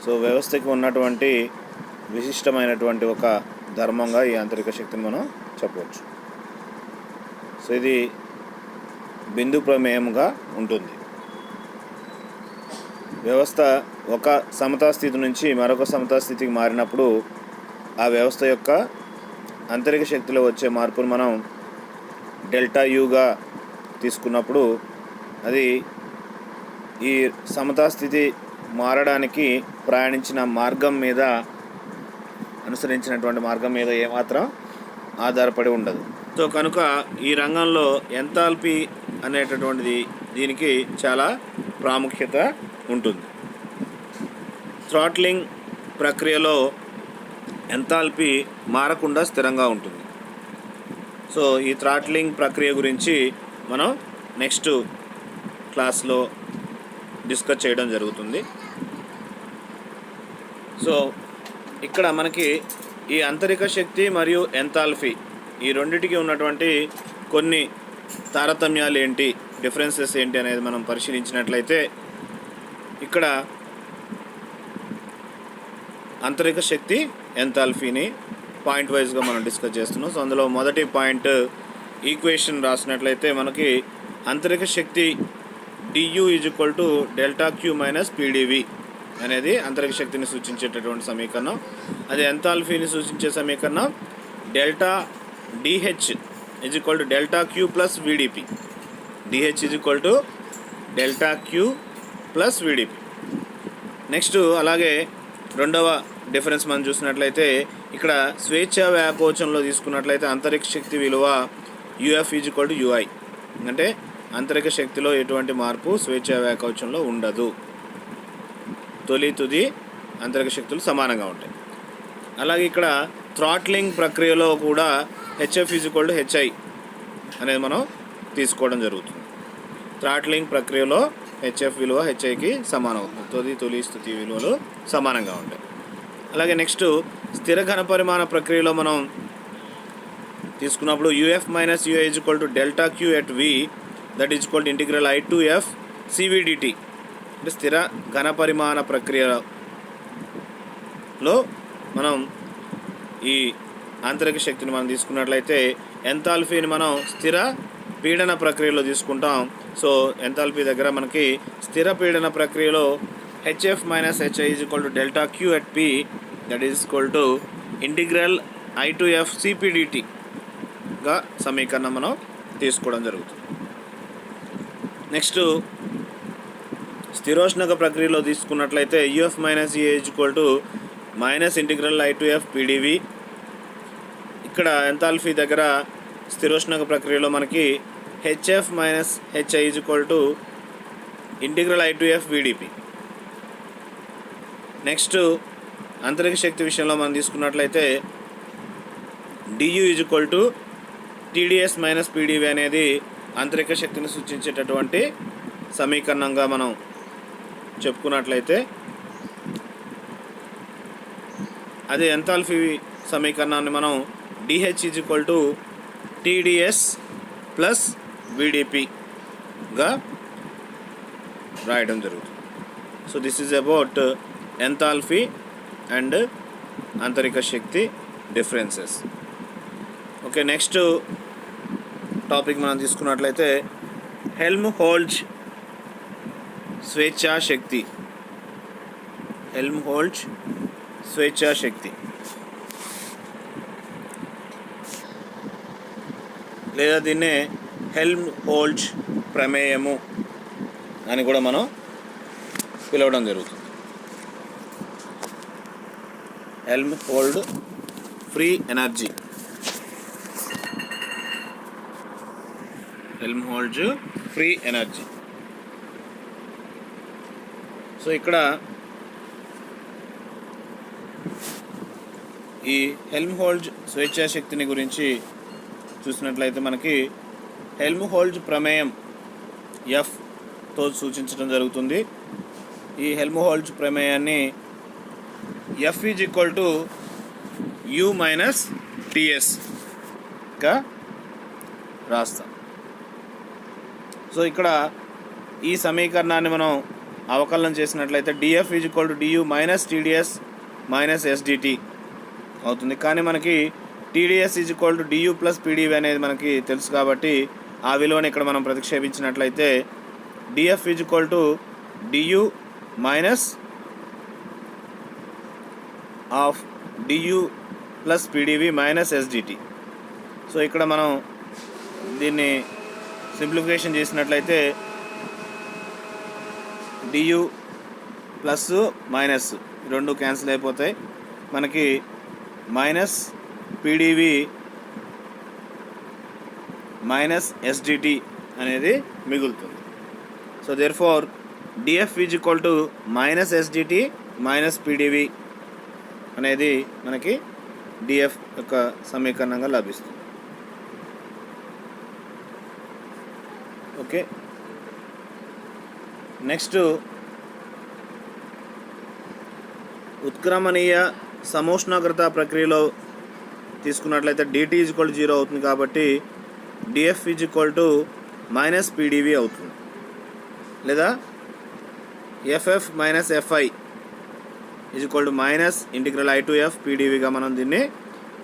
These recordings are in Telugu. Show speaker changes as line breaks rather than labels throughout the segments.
సో వ్యవస్థకి ఉన్నటువంటి విశిష్టమైనటువంటి ఒక ధర్మంగా ఈ ఆంతరిక శక్తిని మనం చెప్పవచ్చు. సో ఇది బిందు ప్రమేయంగా ఉంటుంది. వ్యవస్థ ఒక సమతా స్థితి నుంచి మరొక సమతా స్థితికి మారినప్పుడు ఆ వ్యవస్థ యొక్క ఆంతరిక శక్తిలో వచ్చే మార్పును మనం డెల్టా యూగా తీసుకున్నప్పుడు అది ఈ సమతా స్థితి మారడానికి ప్రయాణించిన మార్గం మీద, అనుసరించినటువంటి మార్గం మీద ఏమాత్రం ఆధారపడి ఉండదు. సో కనుక ఈ రంగంలో ఎంథాల్పీ అనేటటువంటిది దీనికి చాలా ప్రాముఖ్యత ఉంటుంది. థ్రాట్లింగ్ ప్రక్రియలో ఎంథాల్పీ మారకుండా స్థిరంగా ఉంటుంది. సో ఈ థ్రాట్లింగ్ ప్రక్రియ గురించి మనం నెక్స్ట్ క్లాస్లో డిస్కస్ చేయడం జరుగుతుంది. సో ఇక్కడ మనకి ఈ ఆంతరిక శక్తి మరియు ఎంథాల్పీ ఈ రెండిటికి ఉన్నటువంటి కొన్ని తారతమ్యాలు ఏంటి, డిఫరెన్సెస్ ఏంటి అనేది మనం పరిశీలించినట్లయితే ఇక్కడ ఆంతరిక శక్తి ఎంథాల్పీని పాయింట్ వైజ్గా మనం డిస్కస్ చేస్తున్నాం. సో అందులో మొదటి పాయింట్ ఈక్వేషన్ రాసినట్లయితే మనకి ఆంతరిక శక్తి du delta Q minus PDV అనేది ఆంతరిక శక్తిని సూచించేటటువంటి సమీకరణం. అది ఎంథాల్పీని సూచించే సమీకరణం delta DH delta Q plus VDP. DH delta Q plus VDP. Next అలాగే రెండవ డిఫరెన్స్ మనం చూసినట్లయితే ఇక్కడ స్వేచ్ఛా వ్యాకోచంలో తీసుకున్నట్లయితే ఆంతరిక శక్తి విలువ యుఎఫ్ యుఐ, అంటే ఆంతరిక శక్తిలో ఎటువంటి మార్పు స్వేచ్ఛా వ్యాకోచంలో ఉండదు. తొలి తుది ఆంతరిక శక్తులు సమానంగా ఉంటాయి. అలాగే ఇక్కడ థ్రాట్లింగ్ ప్రక్రియలో కూడా హెచ్ఎఫ్ హెచ్ఐ అనేది మనం తీసుకోవడం జరుగుతుంది. థ్రాట్లింగ్ ప్రక్రియలో హెచ్ఎఫ్ విలువ హెచ్ఐకి సమానం అవుతుంది. తొలి స్థితి విలువలు సమానంగా ఉంటాయి. అలాగే నెక్స్ట్ స్థిర ఘనపరిమాణ ప్రక్రియలో మనం తీసుకున్నప్పుడు UF minus UI delta Q at V, that is equal to integral I to F CVDT. అంటే స్థిర ఘనపరిమాణ ప్రక్రియలో మనం ఈ ఆంతరిక శక్తిని మనం తీసుకున్నట్లయితే ఎంథాల్పీని మనం స్థిర పీడన ప్రక్రియలో తీసుకుంటాం. సో ఎంథాల్పీ దగ్గర మనకి స్థిర పీడన ప్రక్రియలో HF minus HI delta Q at P, that is equal to integral I to F సిపిడిటిగా సమీకరణం మనం తీసుకోవడం జరుగుతుంది. నెక్స్ట్ స్థిరోష్ణక ప్రక్రియలో తీసుకున్నట్లయితే UF minus EA minus integral I to F PDV. ఇక్కడ ఎంథాల్పీ దగ్గర స్థిరోష్ణక ప్రక్రియలో మనకి HF minus HI integral I to F VDP. Next ఆంతరిక శక్తి విషయంలో మనం తీసుకున్నట్లయితే డియు టీడీఎస్ మైనస్ పీడివి అనేది ఆంతరిక శక్తిని సూచించేటటువంటి సమీకరణంగా మనం చెప్పుకున్నట్లయితే అదే ఎంథాల్పీ సమీకరణాన్ని మనం డిహెచ్ టీడీఎస్ ప్లస్ విడిపిగా రాయడం జరుగుతుంది. So this is about enthalpy and ఆంతరిక శక్తి డిఫరెన్సెస్. ఓకే, నెక్స్ట్ టాపిక్ మనం తీసుకున్నట్లయితే హెల్మ్హోల్ట్జ్ స్వేచ్ఛా శక్తి. హెల్మ్హోల్ట్జ్ స్వేచ్ఛా శక్తి లేదా దీన్నే హెల్మ్హోల్ట్జ్ ప్రమేయము అని కూడా మనం పిలవడం జరుగుతుంది. Helmholtz free energy, Helmholtz free energy. So ఇక్కడ ఈ హెల్మ్హోల్ట్జ్ స్వేచ్ఛా శక్తిని గురించి చూసినట్లయితే మనకి హెల్మ్హోల్ట్జ్ ప్రమేయం ఎఫ్తో సూచించడం జరుగుతుంది. ఈ హెల్మ్హోల్ట్జ్ ప్రమేయాన్ని F is equal to U minus టిఎస్గా రాస్తాం. సో ఇక్కడ ఈ సమీకరణాన్ని మనం అవకలనం చేసినట్లయితే DF is equal to DU minus TDS minus SDT అవుతుంది. కానీ మనకి TDS is equal to DU plus PDV అనేది మనకి తెలుసు కాబట్టి ఆ విలువని ఇక్కడ మనం ప్రతిక్షేపించినట్లయితే DF is equal to DU minus of DU plus PDV minus SDT. So ఇక్కడ మనం దీన్ని సింప్లిఫికేషన్ చేసినట్లయితే డియు ప్లస్ మైనస్ రెండు క్యాన్సిల్ అయిపోతాయి, మనకి మైనస్ పీడీవీ మైనస్ ఎస్డిటి అనేది మిగులుతుంది. So therefore DF is equal to minus SDT minus PDV అనేది మనకి డిఎఫ్ యొక్క సమీకరణంగా లభిస్తుంది. ఓకే, నెక్స్ట్ ఉత్క్రమణీయ సమోష్ణోగ్రత ప్రక్రియలో తీసుకున్నట్లయితే డిటి ఈజ్ ఈక్వల్ టు 0 అవుతుంది కాబట్టి DF is equal to minus PDV అవుతుంది, లేదా FF minus FI is equal to minus integral I to F పీడీవీగా మనం దీన్ని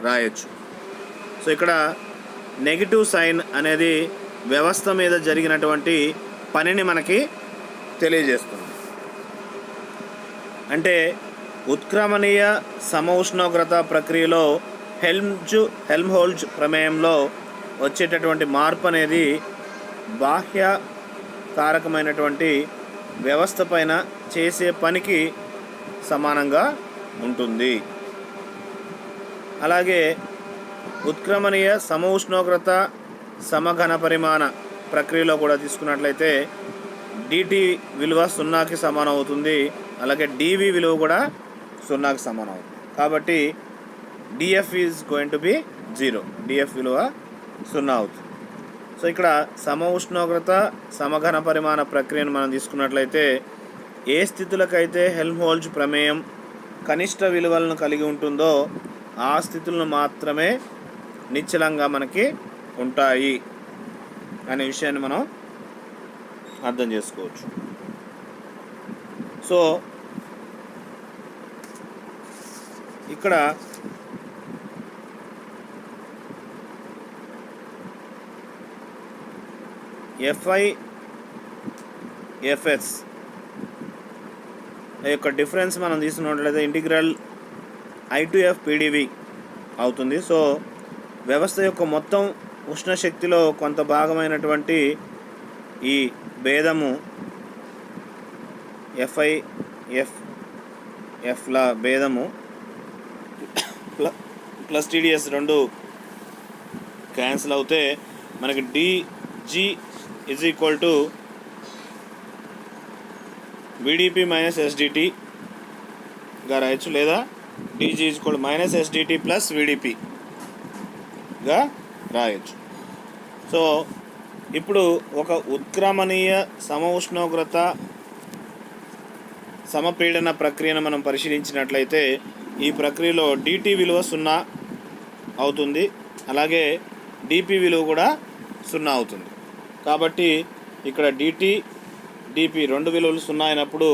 రాయొచ్చు. సో ఇక్కడ నెగిటివ్ సైన్ అనేది వ్యవస్థ మీద జరిగినటువంటి పనిని మనకి తెలియజేస్తుంది. అంటే ఉత్క్రమణీయ సమఉష్ణోగ్రత ప్రక్రియలో హెల్మ్హోల్ట్జ్ ప్రమేయంలో వచ్చేటటువంటి మార్పు అనేది బాహ్య కారకమైనటువంటి వ్యవస్థ పైన చేసే పనికి సమానంగా ఉంటుంది. అలాగే ఉత్క్రమణీయ సమఉష్ణోగ్రత సమఘన పరిమాణ ప్రక్రియలో కూడా తీసుకున్నట్లయితే డిటి విలువ 0కి సమానం అవుతుంది, అలాగే డివి విలువ కూడా 0కి సమానం అవుతుంది. కాబట్టి DF is going to B 0, DF విలువ 0 అవుతుంది. సో ఇక్కడ సమ ఉష్ణోగ్రత సమఘన పరిమాణ ప్రక్రియను మనం తీసుకున్నట్లయితే ఏ స్థితులకైతే హెల్మ్హోల్ట్జ్ ప్రమేయం కనిష్ట విలువలను కలిగి ఉంటుందో ఆ స్థితులను మాత్రమే నిశ్చలంగా మనకి ఉంటాయి అనే విషయాన్ని మనం అర్థం చేసుకోవచ్చు. సో ఇక్కడ ఎఫ్ఐ ఎఫ్ఎస్ యొక్క డిఫరెన్స్ మనం తీసుకున్నట్లయితే integral I to F PDV అవుతుంది. సో వ్యవస్థ యొక్క మొత్తం ఉష్ణశక్తిలో కొంత భాగమైనటువంటి ఈ భేదము ఎఫ్ఐ ఎఫ్ల భేదము ప్లస్ టీడీఎస్ రెండు క్యాన్సిల్ అవుతే మనకి DG is equal to VDP minus ఎస్డిటిగా రాయొచ్చు, లేదా DG is equal minus SDT plus విడిపిగా రాయొచ్చు. సో ఇప్పుడు ఒక ఉత్క్రమణీయ సమ ఉష్ణోగ్రత సమపీడన ప్రక్రియను మనం పరిశీలించినట్లయితే ఈ ప్రక్రియలో డిటి విలువ 0 అవుతుంది, అలాగే డిపి విలువ కూడా 0 అవుతుంది. కాబట్టి ఇక్కడ డిటి డిపి రెండు విలువలు 0 అయినప్పుడు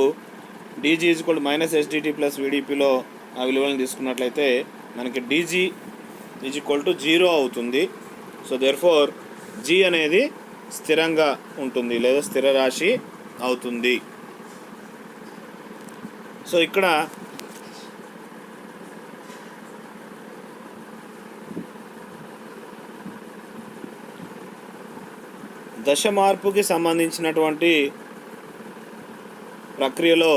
DG is equal minus SDT plus విడిపిలో ఆ విలువలను తీసుకున్నట్లయితే మనకి డిజి ఈజ్ ఈక్వల్ టు 0 అవుతుంది. సో దేర్ఫోర్ జి అనేది స్థిరంగా ఉంటుంది లేదా స్థిర రాశి అవుతుంది. సో ఇక్కడ దశ మార్పుకి సంబంధించినటువంటి ప్రక్రియలో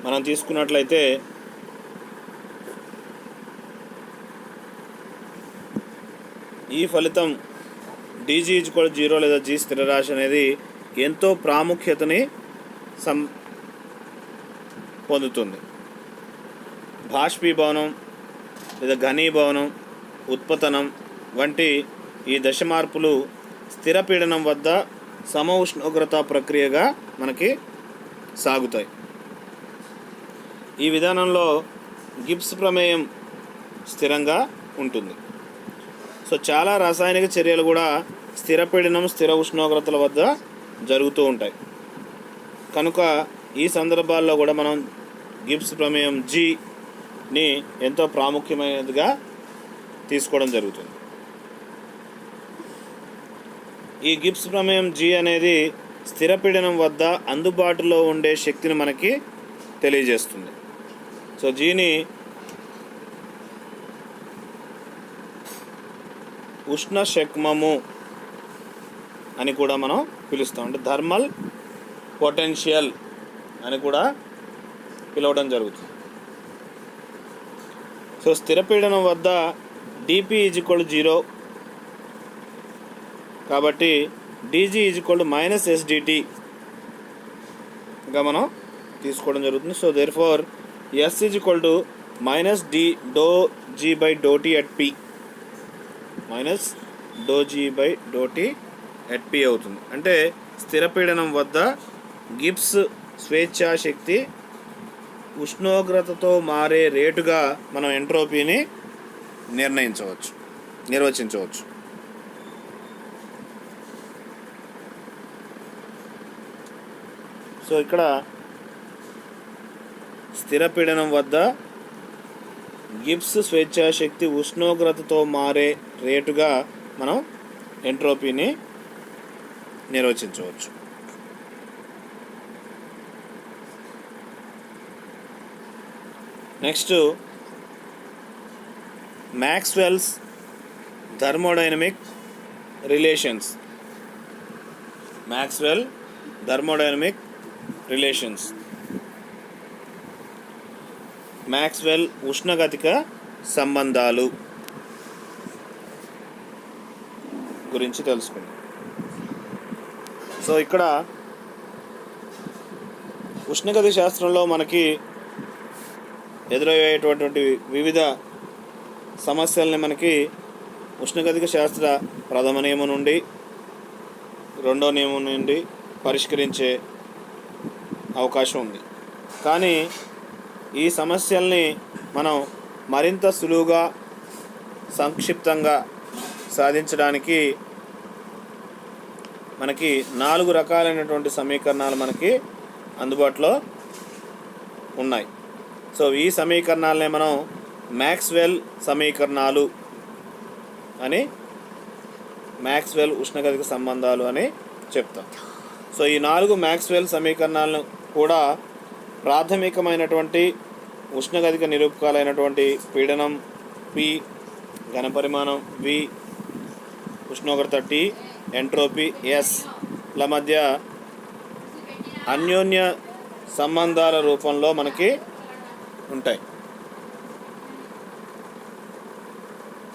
మనం తీసుకున్నట్లయితే ఈ ఫలితం డిజి ఈజ్ ఈక్వల్ 0 లేదా జి స్థిర రాశి అనేది ఎంతో ప్రాముఖ్యతని పొందుతుంది. బాష్పీభవనం లేదా ఘనీభవనం, ఉత్పతనం వంటి ఈ దశ మార్పులు స్థిర పీడనం వద్ద సమ ఉష్ణోగ్రత ప్రక్రియగా మనకి సాగుతాయి. ఈ విధానంలో గిబ్స్ ప్రమేయం స్థిరంగా ఉంటుంది. సో చాలా రాసాయనిక చర్యలు కూడా స్థిర పీడనం స్థిర ఉష్ణోగ్రతల వద్ద జరుగుతూ ఉంటాయి. కనుక ఈ సందర్భాల్లో కూడా మనం గిబ్స్ ప్రమేయం ని ఎంతో ప్రాముఖ్యమైనదిగా తీసుకోవడం జరుగుతుంది. ఈ గిబ్స్ ప్రమేయం అనేది స్థిర పీడనం వద్ద అందుబాటులో ఉండే శక్తిని మనకి తెలియజేస్తుంది. సో జీని ఉష్ణ శక్మము అని కూడా మనం పిలుస్తాం. అంటే థర్మల్ పొటెన్షియల్ అని కూడా పిలవడం జరుగుతుంది. సో స్థిర పీడనం వద్ద dP = 0 కాబట్టి dG = -SdTగా మనం తీసుకోవడం జరుగుతుంది. So therefore S = -d∂G/∂T at P -∂G/∂T at P అవుతుంది. అంటే స్థిర పీడనం వద్ద గిబ్స్ స్వేచ్ఛా శక్తి ఉష్ణోగ్రతతో మారే రేటుగా మనం ఎంట్రోపీని నిర్వచించవచ్చు. సో ఇక్కడ స్థిర పీడనం వద్ద గిబ్స్ స్వేచ్ఛా శక్తి ఉష్ణోగ్రతతో మారే రేటుగా మనం ఎంట్రోపీని నిర్వచించవచ్చు. Next Maxwell's thermodynamic relations. Maxwell ఉష్ణగతిక సంబంధాలు గురించి తెలుసుకుందాం. సో ఇక్కడ ఉష్ణగతి శాస్త్రంలో మనకి ఎదురయ్యేటటువంటి వివిధ సమస్యల్ని మనకి ఉష్ణగతిక శాస్త్ర ప్రథమ నియమం నుండి రెండో నియమం నుండి పరిష్కరించే అవకాశం ఉంది. కానీ ఈ సమస్యల్ని మనం మరింత సులువుగా సంక్షిప్తంగా సాధించడానికి మనకి 4 రకాలైనటువంటి సమీకరణాలు మనకి అందుబాటులో ఉన్నాయి. సో ఈ సమీకరణాలనే మనం మ్యాక్స్వెల్ సమీకరణాలు అని, మ్యాక్స్వెల్ ఉష్ణగతిక సంబంధాలు అని చెప్తాం. సో ఈ 4 మ్యాక్స్వెల్ సమీకరణాలను కూడా ప్రాథమికమైనటువంటి ఉష్ణగతిక నిరూపకాలైనటువంటి పీడనం P, ఘనపరిమాణం V, ఉష్ణోగ్రత T, ఎంట్రోపీ Sల మధ్య అన్యోన్య సంబంధాల రూపంలో మనకి ఉంటాయి.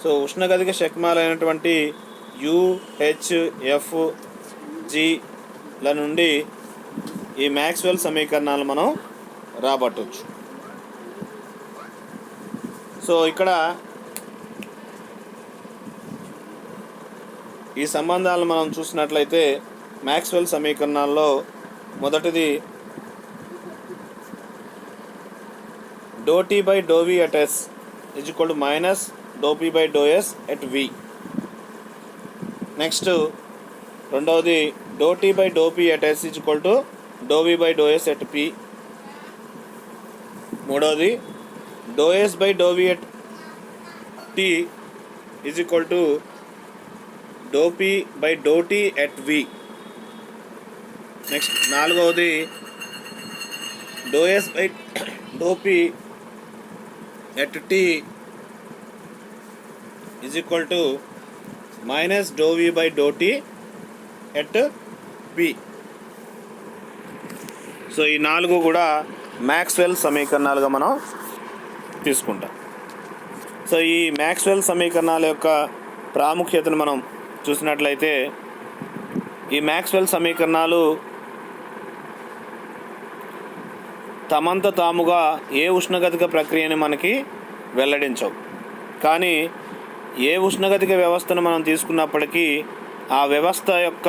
సో ఉష్ణగతిక శక్మాలైనటువంటి U, H, F, Gల నుండి ఈ మ్యాక్స్వెల్ సమీకరణాలు మనం రాబట్టవచ్చు. సో ఇక్కడ ఈ సంబంధాలను మనం చూసినట్లయితే మ్యాక్స్వెల్ సమీకరణాల్లో మొదటిది ∂T/∂V at S = -∂P/∂S at V. Next రెండవది ∂T/∂P at S = ∂V/∂S at P. మూడవది ∂S/∂V at T = ∂P/∂T at V. Next నాలుగవది ∂S/∂P at T = -∂V/∂T at P. So ఈ 4 కూడా మ్యాక్స్వెల్ సమీకరణాలుగా మనం తీసుకుంటాం. సో ఈ మ్యాక్స్వెల్ సమీకరణాల యొక్క ప్రాముఖ్యతను మనం చూసినట్లయితే ఈ మ్యాక్స్వెల్ సమీకరణాలు తమంత తాముగా ఏ ఉష్ణగతిక ప్రక్రియని మనకి వెల్లడించవు. కానీ ఏ ఉష్ణగతిక వ్యవస్థను మనం తీసుకున్నప్పటికీ ఆ వ్యవస్థ యొక్క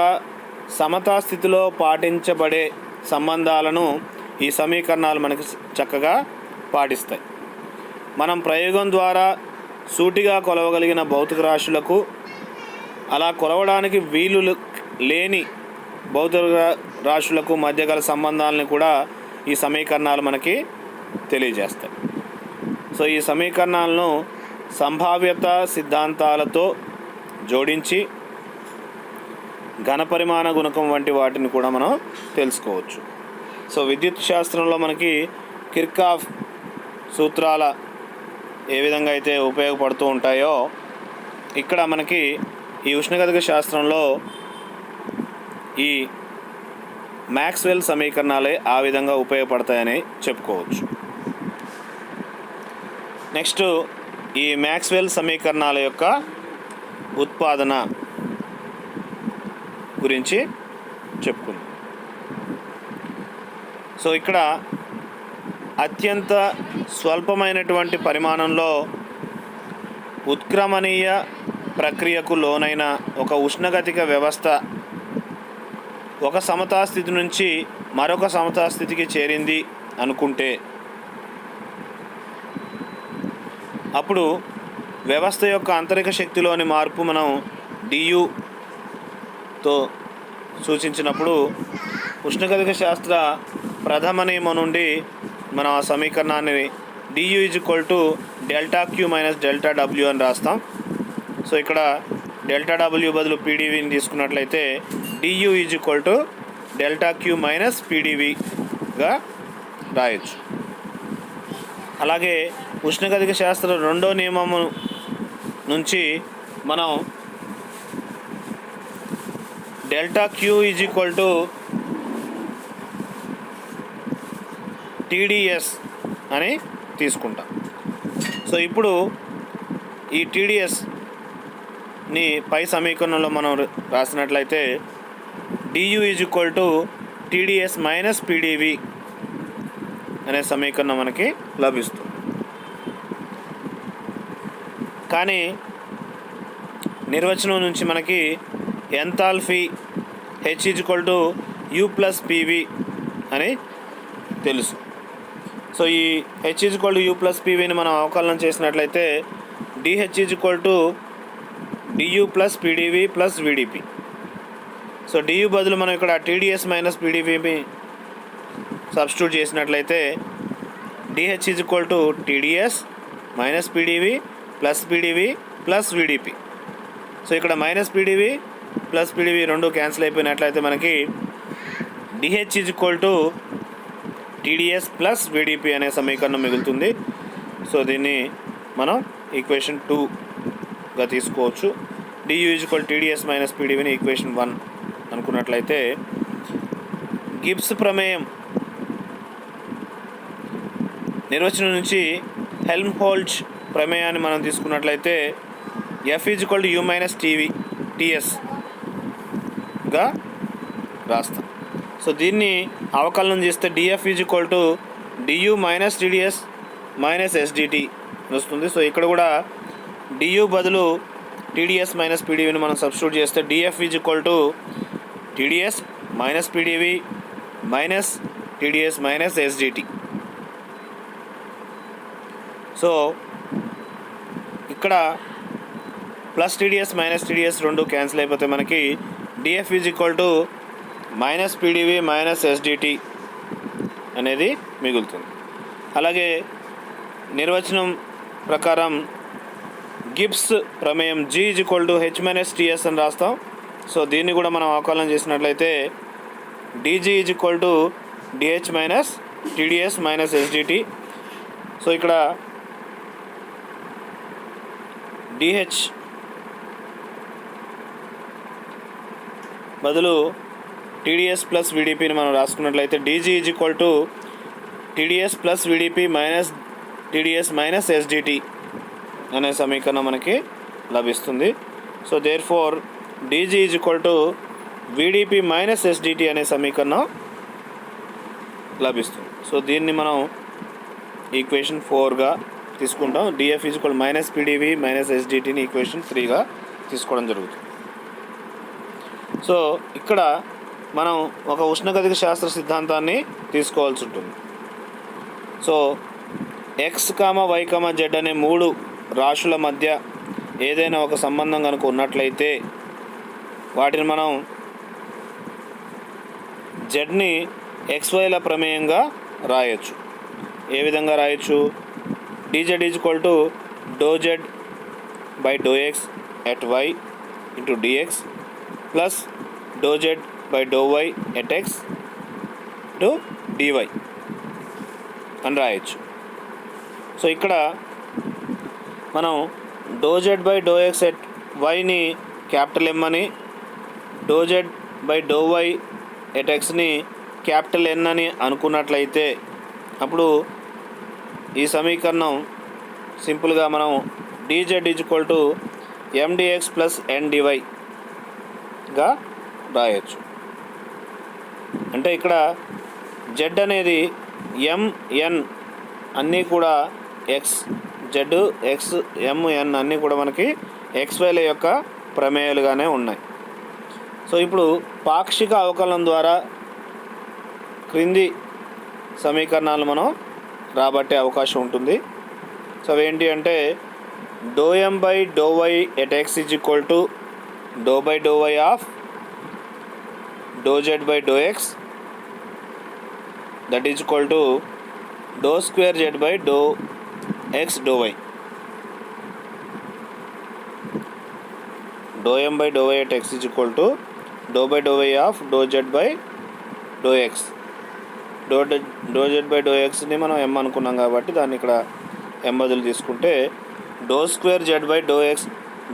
సమతా స్థితిలో పాటించబడే సంబంధాలను ఈ సమీకరణాలు మనకి చక్కగా పాటిస్తాయి. మనం ప్రయోగం ద్వారా సూటిగా కొలవగలిగిన భౌతిక రాశులకు అలా కొలవడానికి వీలు లేని భౌతిక రాశులకు మధ్య గల సంబంధాలను కూడా ఈ సమీకరణాలు మనకి తెలియజేస్తాయి. సో ఈ సమీకరణాలను సంభావ్యత సిద్ధాంతాలతో జోడించి ఘనపరిమాణ గుణకం వంటి వాటిని కూడా మనం తెలుసుకోవచ్చు. సో విద్యుత్ శాస్త్రంలో మనకి కిర్చాఫ్ సూత్రాల ఏ విధంగా అయితే ఉపయోగపడుతూ ఉంటాయో ఇక్కడ మనకి ఈ ఉష్ణగతిక శాస్త్రంలో ఈ మ్యాక్స్వెల్ సమీకరణాలే ఆ విధంగా ఉపయోగపడతాయని చెప్పుకోవచ్చు. నెక్స్ట్ ఈ మ్యాక్స్వెల్ సమీకరణాల యొక్క ఉత్పాదన గురించి చెప్పుకుందాం. సో ఇక్కడ అత్యంత స్వల్పమైనటువంటి పరిమాణంలో ఉత్క్రమణీయ ప్రక్రియకు లోనైన ఒక ఉష్ణగతిక వ్యవస్థ ఒక సమతాస్థితి నుంచి మరొక సమతాస్థితికి చేరింది అనుకుంటే అప్పుడు వ్యవస్థ యొక్క ఆంతరిక శక్తిలోని మార్పు మనం డియుతో సూచించినప్పుడు ఉష్ణగతిక శాస్త్ర ప్రథమ నియమం నుండి మనం ఆ సమీకరణాన్ని DU delta Q minus delta W అని రాస్తాం. సో ఇక్కడ డెల్టా డబ్ల్యూ బదులు పీడీవీని తీసుకున్నట్లయితే డియు డెల్టా క్యూ మైనస్ పీడీవీగా రాయొచ్చు. అలాగే ఉష్ణగతిక శాస్త్ర రెండో నియమము నుంచి మనం డెల్టా క్యూ టీడీఎస్ అని తీసుకుంటాం. సో ఇప్పుడు ఈ టీడీఎస్ని పై సమీకరణంలో మనం రాసినట్లయితే డియు టీడీఎస్ మైనస్ పీడీవీ అనే సమీకరణం మనకి లభిస్తుంది. కానీ నిర్వచనం నుంచి మనకి enthalpy H U plus PV అని తెలుసు. సో ఈ హెచ్ యు ప్లస్ పీవీని మనం అవకలనం చేసినట్లయితే DH DU plus PDV plus VDP. So DU బదులు మనం ఇక్కడ టీడీఎస్ మైనస్ పీడీవీని సబ్స్టిట్యూట్ చేసినట్లయితే DH TDS minus PDV plus PDV plus VDP. So ఇక్కడ మైనస్ పీడీవీ ప్లస్ పీడీవీ రెండు క్యాన్సిల్ అయిపోయినట్లయితే మనకి డిహెచ్ టీడీఎస్ ప్లస్ వీడిపి అనే సమీకరణం మిగులుతుంది. సో దీన్ని మనం ఈక్వేషన్ 2గా తీసుకోవచ్చు. డియు టీడీఎస్ మైనస్ పీడీవీని ఈక్వేషన్ 1 అనుకున్నట్లయితే గిబ్స్ ప్రమేయం నిర్వచనం నుంచి హెల్మ్హోల్ట్జ్ ప్రమేయాన్ని మనం తీసుకున్నట్లయితే ఎఫ్ యు మైనస్ టీఎస్గా రాస్తాం. సో దీన్ని అవకలనం చేస్తే DF DU minus TDS minus SDT వస్తుంది. సో ఇక్కడ కూడా డియు బదులు టీడీఎస్ మైనస్ పీడీవీని మనం సబ్స్టిట్యూట్ చేస్తే DF TDS minus PDV minus TDS minus SDT. So ఇక్కడ ప్లస్ టీడీఎస్ మైనస్ టీడీఎస్ రెండు క్యాన్సిల్ అయిపోతే మనకి DF minus PDV minus SDT అనేది మిగులుతుంది. అలాగే నిర్వచనం ప్రకారం గిబ్స్ ప్రమేయం జీ హెచ్ మైనస్ టీఎస్ అని రాస్తాం. సో దీన్ని కూడా మనం అవకలనం చేసినట్లయితే DG DH minus TDS minus SDT. So ఇక్కడ డిహెచ్ బదులు టీడీఎస్ ప్లస్ వీడిపిని మనం రాసుకున్నట్లయితే DG TDS plus VDP minus TDS minus SDT అనే సమీకరణం మనకి లభిస్తుంది. So therefore DG VDP minus SDT అనే సమీకరణం లభిస్తుంది. సో దీన్ని మనం ఈక్వేషన్ 4గా తీసుకుంటాం. డిఎఫ్ మైనస్ పీడీవీ మైనస్ ఎస్డిటిని ఈక్వేషన్ 3గా తీసుకోవడం జరుగుతుంది. సో ఇక్కడ మనం ఒక ఉష్ణగతిక శాస్త్ర సిద్ధాంతాన్ని తీసుకోవాల్సి ఉంటుంది. సో ఎక్స్ వై జెడ్ అనే 3 రాశుల మధ్య ఏదైనా ఒక సంబంధం కనుక ఉన్నట్లయితే వాటిని మనం జెడ్ని ఎక్స్వైల ప్రమేయంగా రాయొచ్చు. ఏ విధంగా రాయొచ్చు? dz is equal to doe Z by do X at Y into DX plus doe Z by do Y at X to DY అని రాయొచ్చు. సో ఇక్కడ మనం doe Z by do X at వైని క్యాపిటల్ ఎమ్ అని, doe Z by do Y at ఎక్స్ని క్యాపిటల్ ఎన్ అని అనుకున్నట్లయితే అప్పుడు ఈ సమీకరణం సింపుల్గా మనం dz is equal to mdx plus ndyగా రాయొచ్చు. అంటే ఇక్కడ z అనేది mn అన్నీ కూడా ఎక్స్ జెడ్ ఎక్స్ ఎంఎన్ అన్నీ కూడా మనకి ఎక్స్వైల యొక్క ప్రమేయాలుగానే ఉన్నాయి. సో ఇప్పుడు పాక్షిక అవకలనం ద్వారా క్రింది సమీకరణాలు మనం రాబట్టే అవకాశం ఉంటుంది. సో అవేంటి అంటే doe M by do Y at X is equal to doe by do Y of doe Z by do X that is equal to doe square Z by do X doe Y. Doe M by do Y at X is equal to doe by do Y of doe Z by do X. Doe Z by doe ఎక్స్ని మనం ఎం అనుకున్నాం కాబట్టి దాన్ని ఇక్కడ ఎం బదులు తీసుకుంటే do square Z by do X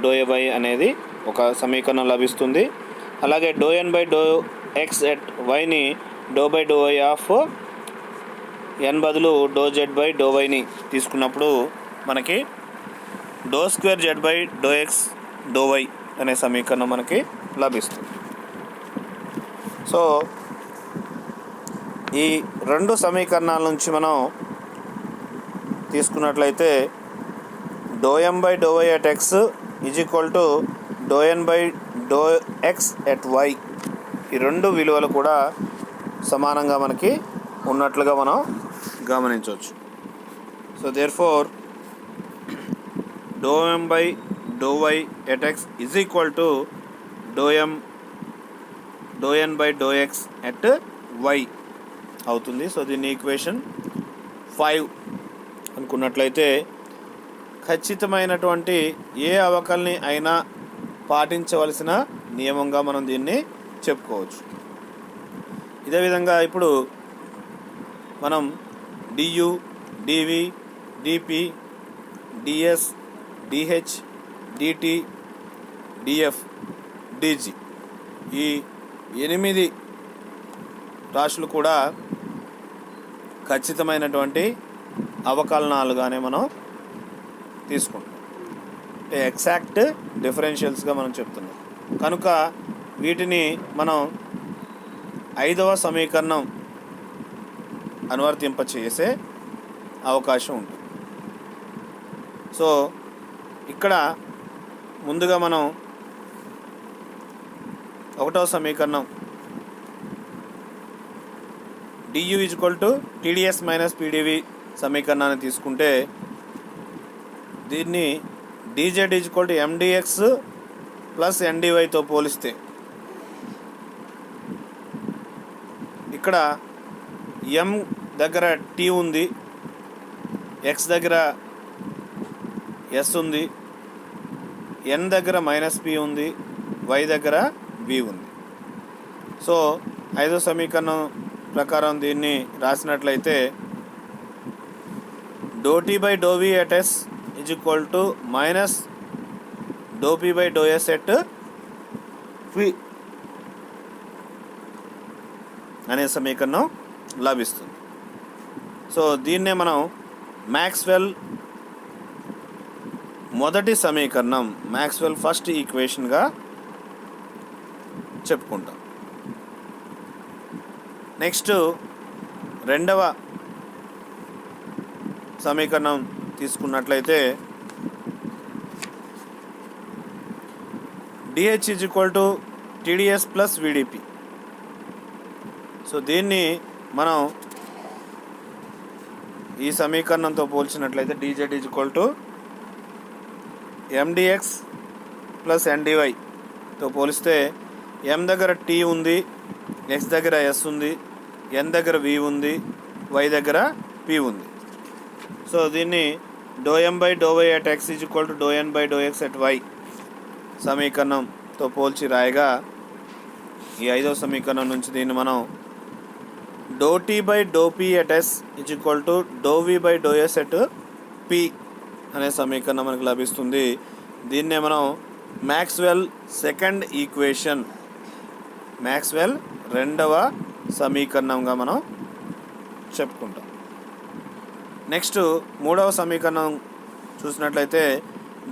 doe Y అనేది ఒక సమీకరణం లభిస్తుంది. అలాగే doe N by do X at వైని doe by do Y of N బదులు డో జెడ్ బై డో వైని తీసుకున్నప్పుడు మనకి doe square Z by do X doe Y అనే సమీకరణం మనకి లభిస్తుంది. సో ఈ రెండు సమీకరణాల నుంచి మనం తీసుకున్నట్లయితే do M by do Y at X is equal to do N by do X at Y, ఈ రెండు విలువలు కూడా సమానంగా మనకి ఉన్నట్లుగా మనం గమనించవచ్చు. So therefore do M by do Y at X is equal to do N by do X at Y అవుతుంది. సో దీన్ని ఈక్వేషన్ 5 అనుకున్నట్లయితే ఖచ్చితమైనటువంటి ఏ అవకలని అయినా పాటించవలసిన నియమంగా మనం దీన్ని చెప్పుకోవచ్చు. ఇదే విధంగా ఇప్పుడు మనం DU, DV, DP, DS, DH, DT, DF, DG ఈ 8 రాశులు కూడా ఖచ్చితమైనటువంటి అవకలనాలుగానే మనం తీసుకుంటాం. ఎగ్జాక్ట్ డిఫరెన్షియల్స్గా మనం చెప్తున్నాం కనుక వీటిని మనం 5వ సమీకరణం అనువర్తింపచేసే అవకాశం ఉంటుంది. సో ఇక్కడ ముందుగా మనం 1వ సమీకరణం du is equal to TDS minus PDV సమీకరణాన్ని తీసుకుంటే దీన్ని dz is equal to mdx plus ndyతో పోలిస్తే ఇక్కడ m దగ్గర t ఉంది, x దగ్గర s ఉంది, n దగ్గర -p ఉంది, y దగ్గర b ఉంది. సో 5వ సమీకరణం ప్రకారం దీన్ని రాసినట్లయితే doe T by doe V at S is equal to minus doe P by doe S at V అనే సమీకరణం లభిస్తుంది. సో దీన్నే మనం మ్యాక్స్వెల్ మొదటి సమీకరణం, మ్యాక్స్వెల్ ఫస్ట్ ఈక్వేషన్గా చెప్పుకుంటాం. నెక్స్ట్ 2వ సమీకరణం తీసుకున్నట్లయితే DH is equal to TDS plus VDP. So దీన్ని మనం ఈ సమీకరణంతో పోల్చినట్లయితే dz is equal to mdx plus ndyతో పోలిస్తే ఎం దగ్గర టీ ఉంది, ఎక్స్ దగ్గర ఎస్ ఉంది, ఎన్ దగ్గర వి ఉంది, వై దగ్గర పి ఉంది. సో దీన్ని ∂M/∂y at x = ∂N/∂x at y సమీకరణంతో పోల్చి రాయగా ఈ 5వ సమీకరణం నుంచి దీన్ని మనం ∂T/∂p at s = ∂V/∂s at p అనే సమీకరణం మనకు లభిస్తుంది. దీన్నే మనం మ్యాక్స్వెల్ సెకండ్ ఈక్వేషన్, మ్యాక్స్వెల్ రెండవ సమీకరణంగా మనం చెప్పుకుంటాం. నెక్స్ట్ మూడవ సమీకరణం చూసినట్లయితే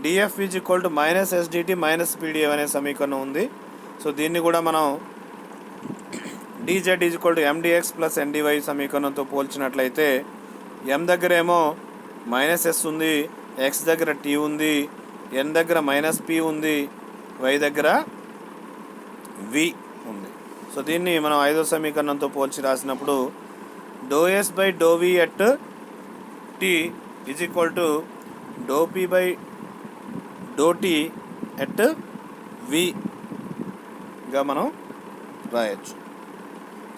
df = -sdt - pdf అనే సమీకరణం ఉంది. సో దీన్ని కూడా మనం dz = mdx + ndy సమీకరణంతో పోల్చినట్లయితే m దగ్గర ఏమో -s ఉంది, x దగ్గర t ఉంది, n దగ్గర -p ఉంది, y దగ్గర v ఉంది. సో దీన్ని మనం 5వ సమీకరణంతో పోల్చి రాసినప్పుడు ∂S/∂v at t = ∂P/∂t at v గా మనం రాయొచ్చు.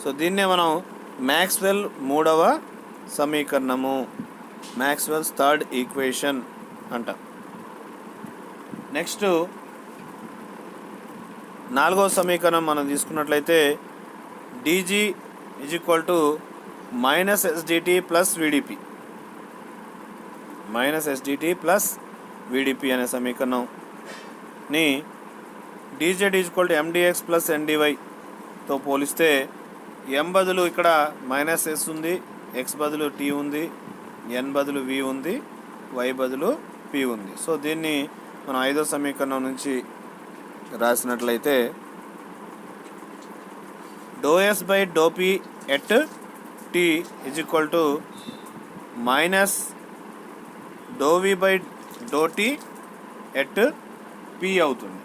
సో దీన్నే మనం మ్యాక్స్వెల్ మూడవ సమీకరణము, మ్యాక్స్వెల్స్ థర్డ్ ఈక్వేషన్ అంటాం. నెక్స్ట్ 4వ సమీకరణం మనం తీసుకున్నట్లయితే dg = -sdt + vdp, -sdt + vdp అనే సమీకరణంని dz = mdx + ndyతో పోలిస్తే m బదులు ఇక్కడ -s ఉంది, x బదులు t ఉంది, n బదులు v ఉంది, y బదులు p ఉంది. సో దీన్ని మనం 5వ సమీకరణం నుంచి రాసినట్లయితే ∂S/∂p at t = -∂V/∂t at p అవుతుంది.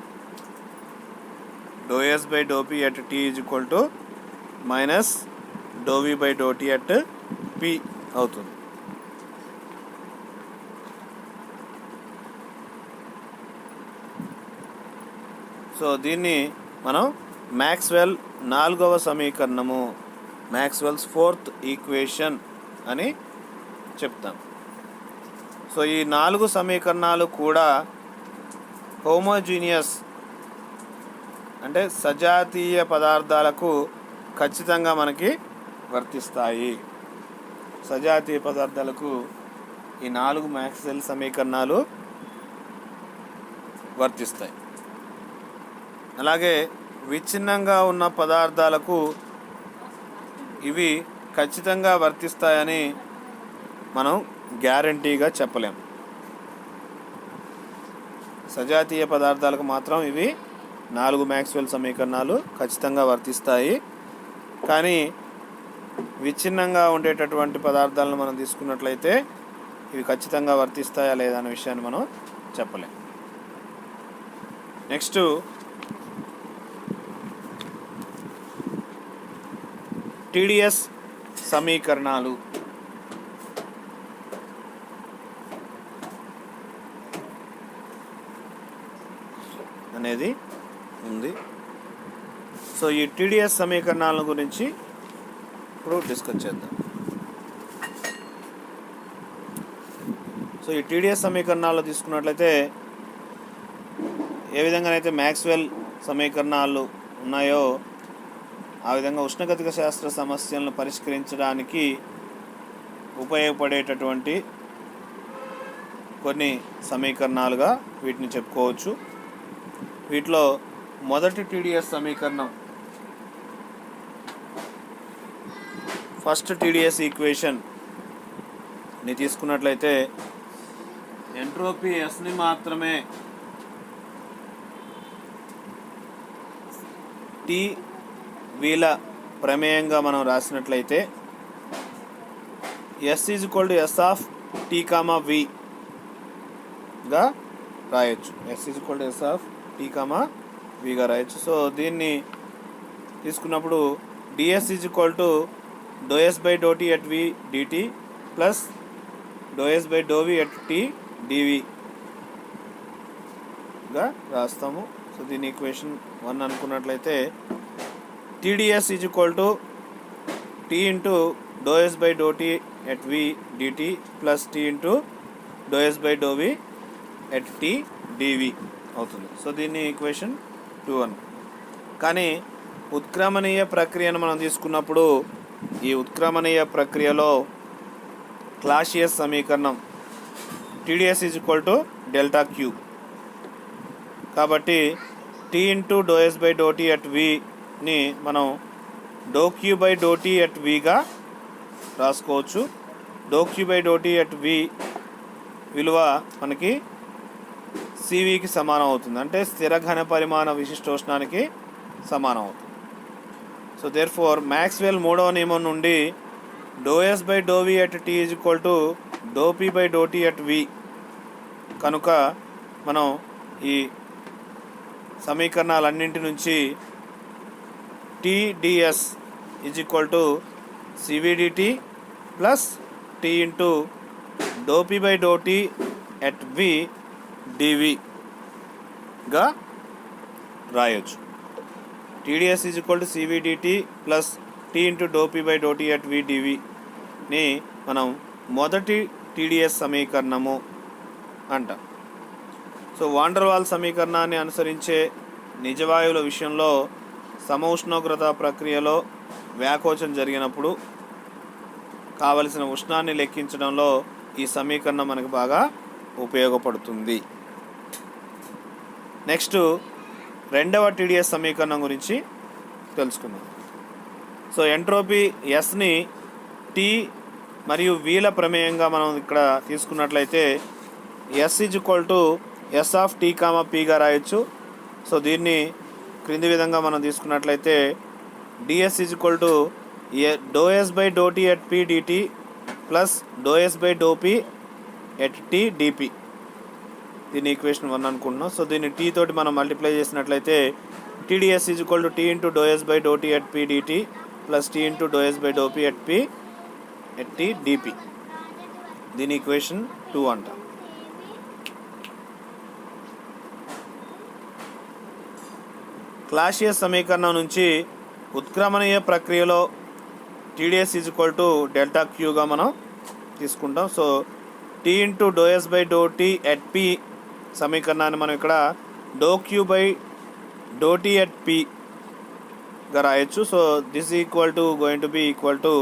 ∂S/∂p at t = -∂V/∂t at p అవుతుంది. సో దీన్ని మనం మ్యాక్స్వెల్ 4వ సమీకరణము, మ్యాక్స్వెల్స్ ఫోర్త్ ఈక్వేషన్ అని చెప్తాం. సో ఈ 4 సమీకరణాలు కూడా హోమోజీనియస్ అంటే సజాతీయ పదార్థాలకు ఖచ్చితంగా మనకి వర్తిస్తాయి. సజాతీయ పదార్థాలకు ఈ 4 మ్యాక్స్వెల్ సమీకరణాలు వర్తిస్తాయి. అలాగే విచ్ఛిన్నంగా ఉన్న పదార్థాలకు ఇవి ఖచ్చితంగా వర్తిస్తాయని మనం గ్యారంటీగా చెప్పలేం. సజాతీయ పదార్థాలకు మాత్రం ఇవి 4 మ్యాక్స్వెల్ సమీకరణాలు ఖచ్చితంగా వర్తిస్తాయి. కానీ విచ్ఛిన్నంగా ఉండేటటువంటి పదార్థాలను మనం తీసుకున్నట్లయితే ఇవి ఖచ్చితంగా వర్తిస్తాయా లేదా అనే విషయాన్ని మనం చెప్పలేం. నెక్స్ట్ టీడీఎస్ సమీకరణాలు. అనేది ఉంది. సో ఈ టీడీఎస్ సమీకరణాల గురించి ఇప్పుడు డిస్కస్ చేద్దాం. సో ఈ టీడీఎస్ సమీకరణాలు తీసుకున్నట్లయితే ఏ విధంగానైతే మ్యాక్స్వెల్ సమీకరణాలు ఉన్నాయో ఆ విధంగా ఉష్ణగతిక శాస్త్ర సమస్యలను పరిష్కరించడానికి ఉపయోగపడేటటువంటి కొన్ని సమీకరణాలుగా వీటిని చెప్పుకోవచ్చు. వీటిలో మొదటి టీడీఎస్ సమీకరణం, ఫస్ట్ టీడీఎస్ ఈక్వేషన్ని తీసుకున్నట్లయితే ఎంట్రోపీ ఎస్ని మాత్రమే టీ వీల ప్రమేయంగా మనం రాసినట్లయితే S = S of t, v గా రాయొచ్చు. S = S of t, v గా రాయొచ్చు. సో దీన్ని తీసుకున్నప్పుడు ds = ∂S/∂t at v dt plus ∂S/∂v at t dv గా రాస్తాము. సో దీని ఈక్వేషన్ 1 అనుకున్నట్లయితే TDS is equal to T into doe S by doe T at V DT plus T into doe S by doe V at T DV అవుతుంది. సో దీన్ని ఈక్వేషన్ 2 అని. కానీ ఉత్క్రమణీయ ప్రక్రియను మనం తీసుకున్నప్పుడు ఈ ఉత్క్రమణీయ ప్రక్రియలో క్లాసియస్ సమీకరణం TDS is equal to delta Q. కాబట్టి T into doe S by doe T at విని మనం doe Q by doe T at విగా రాసుకోవచ్చు. Doe Q by doe T at V విలువ మనకి సివికి సమానం అవుతుంది, అంటే స్థిర ఘన పరిమాణ విశిష్టోష్ణానికి సమానం అవుతుంది. సో దేర్ ఫోర్ మ్యాక్స్వెల్ మూడవ నియమం నుండి doe S by doe V at T is equal to doe P by doe T at V కనుక మనం ఈ సమీకరణాలన్నింటి నుంచి TDS is equal to CVDT plus T into doe P by doe T at V డివిగా రాయొచ్చు. TDS is equal to CVDT plus T into doe P by doe T at V డివిని మనం మొదటి టీడీఎస్ సమీకరణము అంటాం. సో వాండర్ వాల్ సమీకరణాన్ని అనుసరించే నిజవాయువుల విషయంలో సమఉష్ణోగ్రత ప్రక్రియలో వ్యాకోచం జరిగినప్పుడు కావలసిన ఉష్ణాన్ని లెక్కించడంలో ఈ సమీకరణం మనకు బాగా ఉపయోగపడుతుంది. నెక్స్ట్ రెండవ టీడీఎస్ సమీకరణం గురించి తెలుసుకుందాం. సో ఎంట్రోపీ ఎస్ని టీ మరియు వీల ప్రమేయంగా మనం ఇక్కడ తీసుకున్నట్లయితే S is equal to S of T comma పీగా రాయొచ్చు. సో దీన్ని క్రింది విధంగా మనం తీసుకున్నట్లయితే DS is equal to doe S by doe T at P DT plus doe S by doe P at T DP. దీన్ని ఈక్వేషన్ 1 అనుకుంటున్నాం. సో దీన్ని టీ తోటి మనం మల్టిప్లై చేసినట్లయితే TDS is equal to T into doe S by doe T at P DT plus T into doe S by doe P at P at T DP. దీని ఈక్వేషన్ 2 అంట. క్లాసియస్ సమీకరణం నుంచి ఉత్క్రమణీయ ప్రక్రియలో TDS is equal to delta క్యూగా మనం తీసుకుంటాం. So T into doe S by doe T at P సమీకరణాన్ని మనం ఇక్కడ doe Q by doe T at పీగా రాయొచ్చు. So this equal to going to be equal to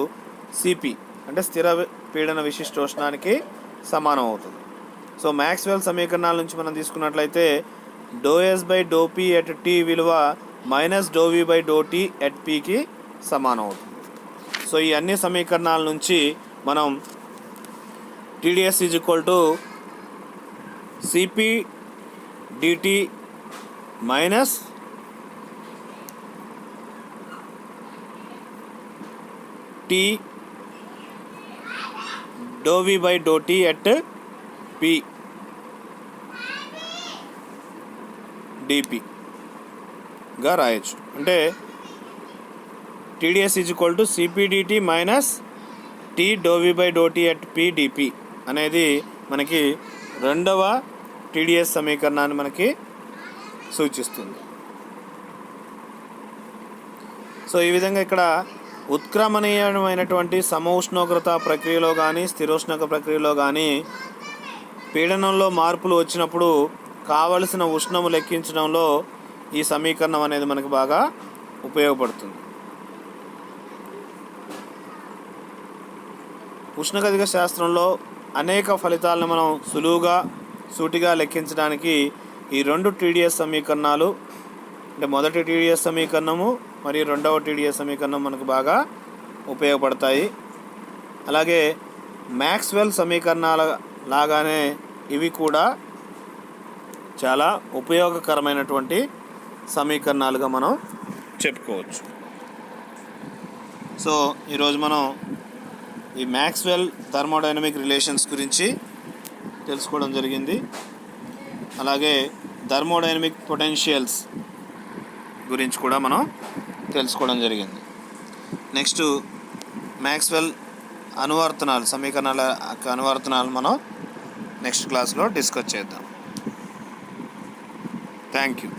CP, అంటే స్థిర పీడన విశిష్టోష్ణానికి సమానం అవుతుంది. సో మ్యాక్స్వెల్ సమీకరణాల నుంచి మనం తీసుకున్నట్లయితే doe S by doe P at T విలువ minus doe V by doe T at పీకి సమానం అవుతుంది. సో ఈ అన్ని సమీకరణాల నుంచి మనం TDS is equal to CP DT minus T doe V by doe T at P డిపిగా రాయొచ్చు. అంటే TDS is equal to CPDT minus T doe V by doe T at P DP అనేది మనకి రెండవ టీడీఎస్ సమీకరణాన్ని మనకి సూచిస్తుంది. సో ఈ విధంగా ఇక్కడ ఉత్క్రమణీయమైనటువంటి సమఉష్ణోగ్రత ప్రక్రియలో కానీ స్థిరోష్ణక ప్రక్రియలో కానీ పీడనంలో మార్పులు వచ్చినప్పుడు కావలసిన ఉష్ణము లెక్కించడంలో ఈ సమీకరణం అనేది మనకు బాగా ఉపయోగపడుతుంది. ఉష్ణగతిక శాస్త్రంలో అనేక ఫలితాలను మనం సులువుగా సూటిగా లెక్కించడానికి ఈ రెండు టీడీఎస్ సమీకరణాలు, అంటే మొదటి టీడీఎస్ సమీకరణము మరియు రెండవ టీడీఎస్ సమీకరణం మనకు బాగా ఉపయోగపడతాయి. అలాగే మ్యాక్స్వెల్ సమీకరణాల లాగానే ఇవి కూడా చాలా ఉపయోగకరమైనటువంటి సమీకరణాలుగా మనం చెప్పుకోవచ్చు. సో ఈరోజు మనం ఈ మ్యాక్స్వెల్ థర్మోడైనమిక్ రిలేషన్స్ గురించి తెలుసుకోవడం జరిగింది. అలాగే థర్మోడైనమిక్ పొటెన్షియల్స్ గురించి కూడా మనం తెలుసుకోవడం జరిగింది. నెక్స్ట్ మ్యాక్స్వెల్ అనువర్తనాలు, సమీకరణాల అనువర్తనాలు మనం నెక్స్ట్ క్లాస్లో డిస్కస్ చేద్దాం. Thank you.